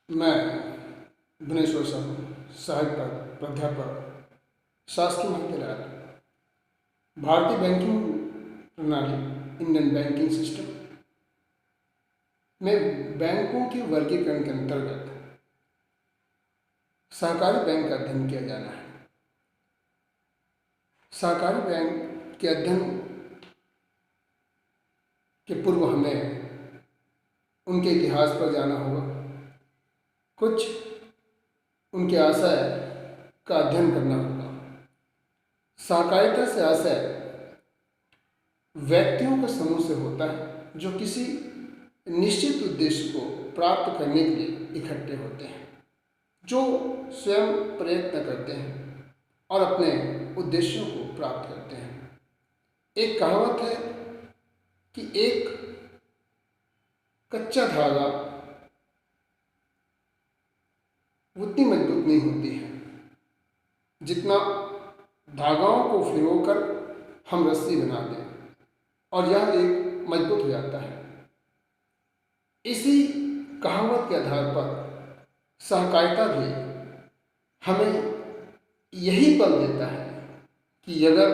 मैं भुवनेश्वर साहू, सहायक प्राध्यापक, शासकीय महाविद्यालय, भारतीय बैंकिंग प्रणाली, इंडियन बैंकिंग सिस्टम में बैंकों के वर्गीकरण के अंतर्गत सहकारी बैंक का अध्ययन किया जाना है। सहकारी बैंक के अध्ययन के पूर्व हमें उनके इतिहास पर जाना होगा, कुछ उनके आशय का अध्ययन करना होगा। सहकारिता से आशय व्यक्तियों का समूह से होता है जो किसी निश्चित उद्देश्य को प्राप्त करने के लिए इकट्ठे होते हैं, जो स्वयं प्रयत्न करते हैं और अपने उद्देश्यों को प्राप्त करते हैं। एक कहावत है कि एक कच्चा धागा उतनी मजबूत नहीं होती है जितना धागाओं को फिरोकर हम रस्सी बना दें और यह एक मजबूत हो जाता है। इसी कहावत के आधार पर सहकारिता भी हमें यही बल देता है कि अगर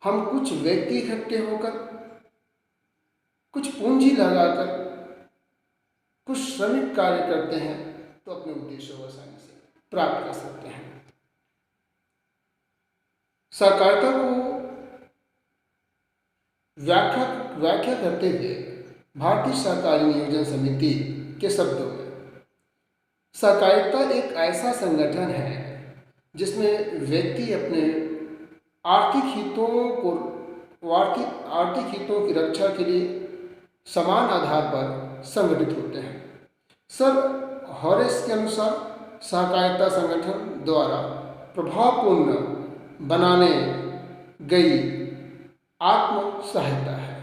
हम कुछ व्यक्ति इकट्ठे होकर, कुछ पूंजी लगाकर कुछ श्रमिक कार्य करते हैं तो अपने उद्देश्यों को आसानी से प्राप्त कर सकते हैं। सहकारिता को व्याख्या करते हुए भारतीय सहकारी नियोजन समिति के शब्दों में, सहकारिता एक ऐसा संगठन है जिसमें व्यक्ति अपने आर्थिक हितों की रक्षा के लिए समान आधार पर संगठित होते हैं। सर हॉरेस के अनुसार सहकारिता संगठन द्वारा प्रभावपूर्ण बनाने गई आत्म सहायता है।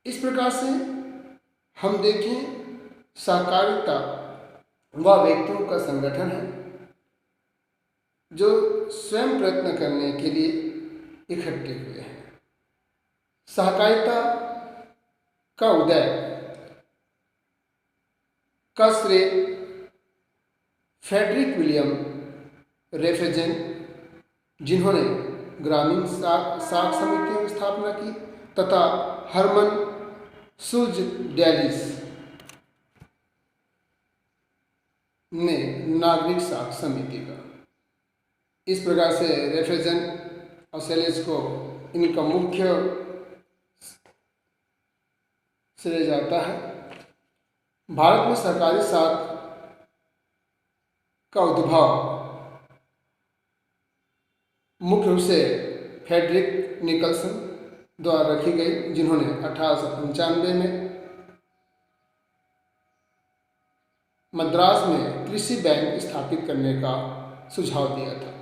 इस प्रकार से हम देखें, सहकारिता वह व्यक्तियों का संगठन है जो स्वयं प्रयत्न करने के लिए इकट्ठे हुए हैं। सहकारिता का उदय का श्रेय फ्रेडरिक विलियम रेफेजेन, जिन्होंने ग्रामीण साख समितियों की स्थापना की, तथा हरमन सुल्ज-डैलिस ने नागरिक साख समिति का। इस प्रकार से रेफेजेन और सेलेस को इनका मुख्य श्रेय जाता है। भारत में सहकारी साख का उद्भव मुख्य रूप से फ्रेडरिक निकल्सन द्वारा रखी गई, जिन्होंने 1895 में मद्रास में कृषि बैंक स्थापित करने का सुझाव दिया था।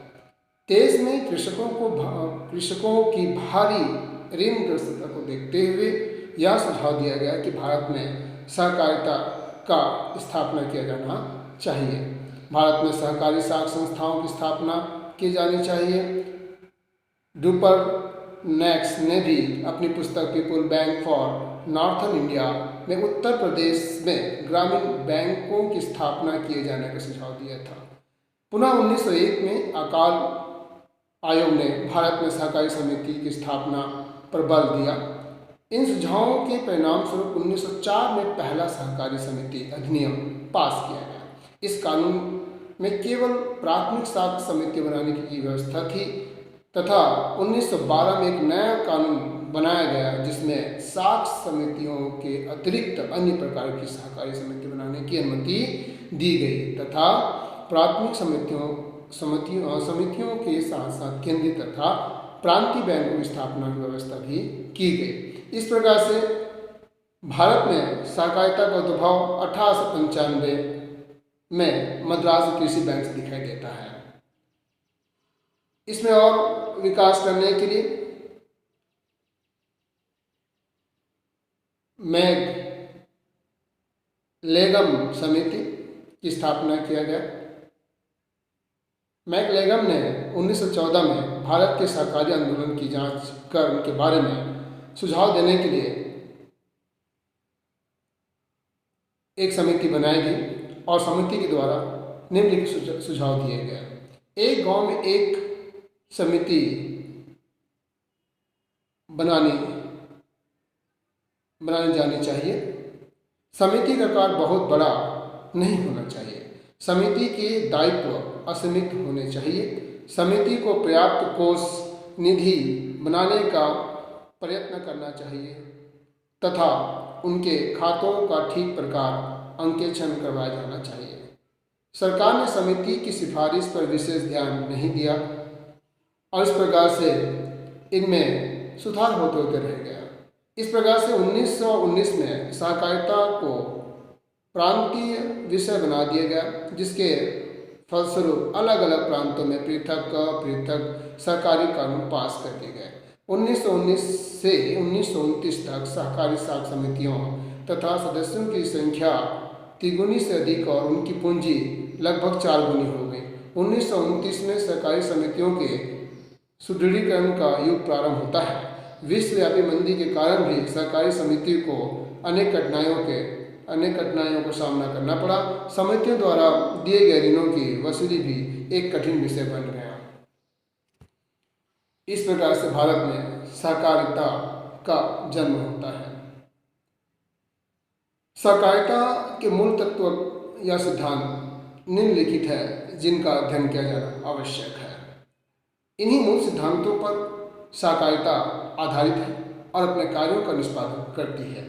देश में कृषकों की भारी ऋणग्रस्तता को देखते हुए यह सुझाव दिया गया कि भारत में सहकारिता का स्थापना किया जाना चाहिए। भारत में सहकारी साख संस्थाओं की स्थापना की जानी चाहिए। ड्यूपर नेक्स ने भी अपनी पुस्तक people bank for northern India में उत्तर प्रदेश में ग्रामीण बैंकों की स्थापना किए जाने का सुझाव दिया था। पुनः 1901 में अकाल आयोग ने भारत में सहकारी समिति की स्थापना पर बल दिया। इन सुझावों के परिणाम स्वरूप 1904 में पहला सहकारी समिति अधिनियम पास किया गया। इस कानून में केवल प्राथमिक साख समिति बनाने की व्यवस्था थी, तथा 1912 में एक नया कानून बनाया गया जिसमें साख समितियों के अतिरिक्त अन्य प्रकार की सहकारी समिति बनाने की अनुमति दी गई, तथा प्राथमिक समितियों के साथ साथ केंद्रीय तथा प्रांतीय बैंकों की स्थापना की व्यवस्था भी की गई। इस प्रकार से भारत में सहकारिता का उद्भव 1895 में मद्रास कृषि बैंक से दिखाई देता है। इसमें और विकास करने के लिए मैकलेगम समिति की स्थापना किया गया। मैकलेगम ने 1914 में भारत के सहकारी आंदोलन की जांच कर उनके बारे में सुझाव देने के लिए एक समिति बनाई गई और समिति के द्वारा निम्नलिखित सुझाव दिए गए। एक गांव में एक समिति बनानी जानी चाहिए। समिति का आकार बहुत बड़ा नहीं होना चाहिए। समिति के दायित्व असीमित होने चाहिए। समिति को पर्याप्त कोष निधि बनाने का प्रयत्न करना चाहिए तथा उनके खातों का ठीक प्रकार अंकेक्षण करवाया जाना चाहिए। सरकार ने समिति की सिफारिश पर विशेष ध्यान नहीं दिया और इस प्रकार से इनमें सुधार होते होते रह गया। इस प्रकार से 1919 में सहकारिता को प्रांतीय विषय बना दिया गया, जिसके फलस्वरूप अलग अलग प्रांतों में पृथक पृथक सहकारी कानून पास कर दिए गए। 1919 से 1929 तक सहकारी साख समितियों तथा सदस्यों की संख्या तिगुनी से अधिक और उनकी पूंजी लगभग 4 गुनी हो गई। 1929 में सहकारी समितियों के सुदृढ़ीकरण का युग प्रारंभ होता है। विश्वव्यापी मंदी के कारण भी सहकारी समिति को अनेक कठिनाइयों का सामना करना पड़ा। समितियों द्वारा दिए गए ऋणों की वसूली भी एक कठिन विषय बन गया। इस प्रकार से भारत में सहकारिता का जन्म होता है। सहकारिता के मूल तत्व या सिद्धांत निम्नलिखित है, जिनका अध्ययन किया जाना आवश्यक है। इन्हीं मूल सिद्धांतों पर सहकारिता आधारित है और अपने कार्यों का निष्पादन करती है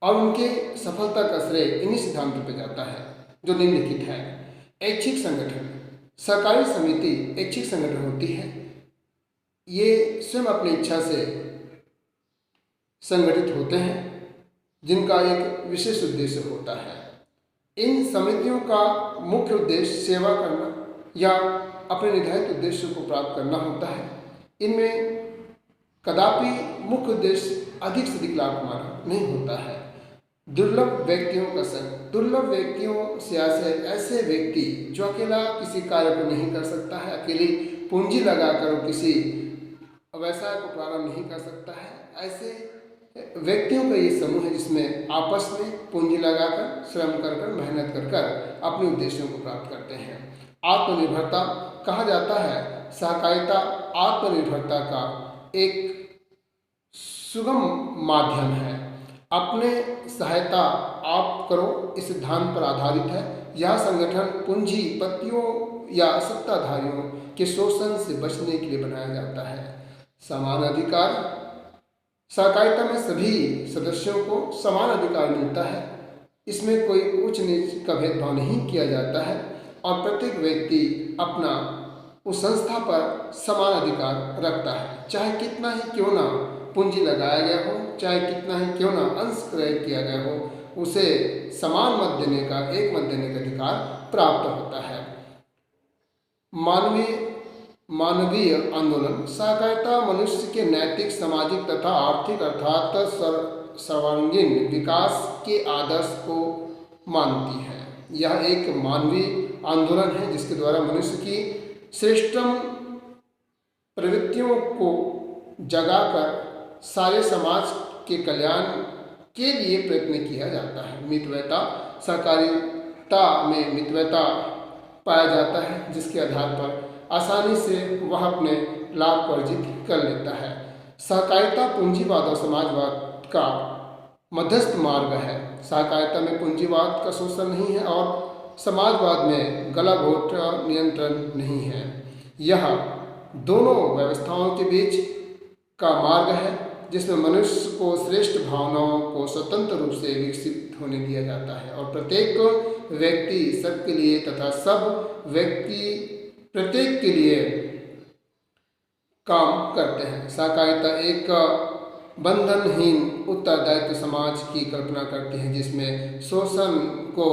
और उनके सफलता का श्रेय इन्हीं सिद्धांतों पर जाता है, जो निम्नलिखित है। ऐच्छिक संगठन। सहकारी समिति ऐच्छिक संगठन होती है। ये स्वयं अपनी इच्छा से संगठित होते हैं, जिनका एक विशेष उद्देश्य होता है। इन समितियों का मुख्य उद्देश्य सेवा करना या अपने निर्धारित उद्देश्य को प्राप्त करना होता है। इनमें कदापि मुख्य उद्देश्य अधिक से अधिक लाभ कमाना नहीं होता है। दुर्लभ व्यक्तियों का संग। दुर्लभ व्यक्तियों से ऐसे व्यक्ति जो अकेला किसी कार्य को नहीं कर सकता है, अकेली पूंजी लगाकर किसी व्यवसाय को प्रारंभ नहीं कर सकता है, ऐसे व्यक्तियों का ये समूह है जिसमें आपस में पूंजी लगाकर श्रम कर मेहनत कर अपने उद्देश्यों को प्राप्त करते हैं। आत्मनिर्भरता कहा जाता है। सहकारिता आत्मनिर्भरता का एक सुगम माध्यम है। अपने सहायता आप करो इस सिद्धांत पर आधारित है। यह संगठन पूंजीपतियों या सत्ताधारियों के शोषण से बचने के लिए बनाया जाता है। समान अधिकार। सहकारिता में सभी सदस्यों को समान अधिकार मिलता है। इसमें कोई उच्च नीच का भेदभाव नहीं किया जाता है और प्रत्येक व्यक्ति अपना उस संस्था पर समान अधिकार रखता है। चाहे कितना ही क्यों ना पूंजी लगाया गया हो, चाहे कितना ही क्यों ना अंश क्रय किया गया हो, उसे समान मत देने का अधिकार प्राप्त होता है। मानवीय आंदोलन। सहकारिता मनुष्य के नैतिक, सामाजिक तथा आर्थिक अर्थात सर्वांगीण विकास के आदर्श को मानती है। यह एक मानवीय आंदोलन है जिसके द्वारा मनुष्य की श्रेष्ठतम प्रवृत्तियों को जगाकर सारे समाज के कल्याण के लिए प्रयत्न किया जाता है। मितव्ययता। सहकारिता में मितव्ययता पाया जाता है, जिसके आधार पर आसानी से वह अपने लाभ को अर्जित कर लेता है। सहकारिता पूंजीवाद और समाजवाद का मध्यस्थ मार्ग है। सहकारिता में पूंजीवाद का शोषण नहीं है और समाजवाद में गला घोट नियंत्रण नहीं है। यह दोनों व्यवस्थाओं के बीच का मार्ग है जिसमें मनुष्य को श्रेष्ठ भावनाओं को स्वतंत्र रूप से विकसित होने दिया जाता है और प्रत्येक व्यक्ति सबके लिए तथा सब व्यक्ति प्रत्येक के लिए काम करते हैं। सहकारिता एक बंधनहीन उत्तरदायित्व समाज की कल्पना करती है जिसमें शोषण को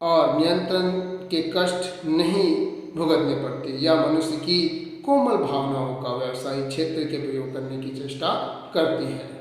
और नियंत्रण के कष्ट नहीं भुगतने पड़ते या मनुष्य की कोमल भावनाओं का व्यवसायिक क्षेत्र के प्रयोग करने की चेष्टा करती है।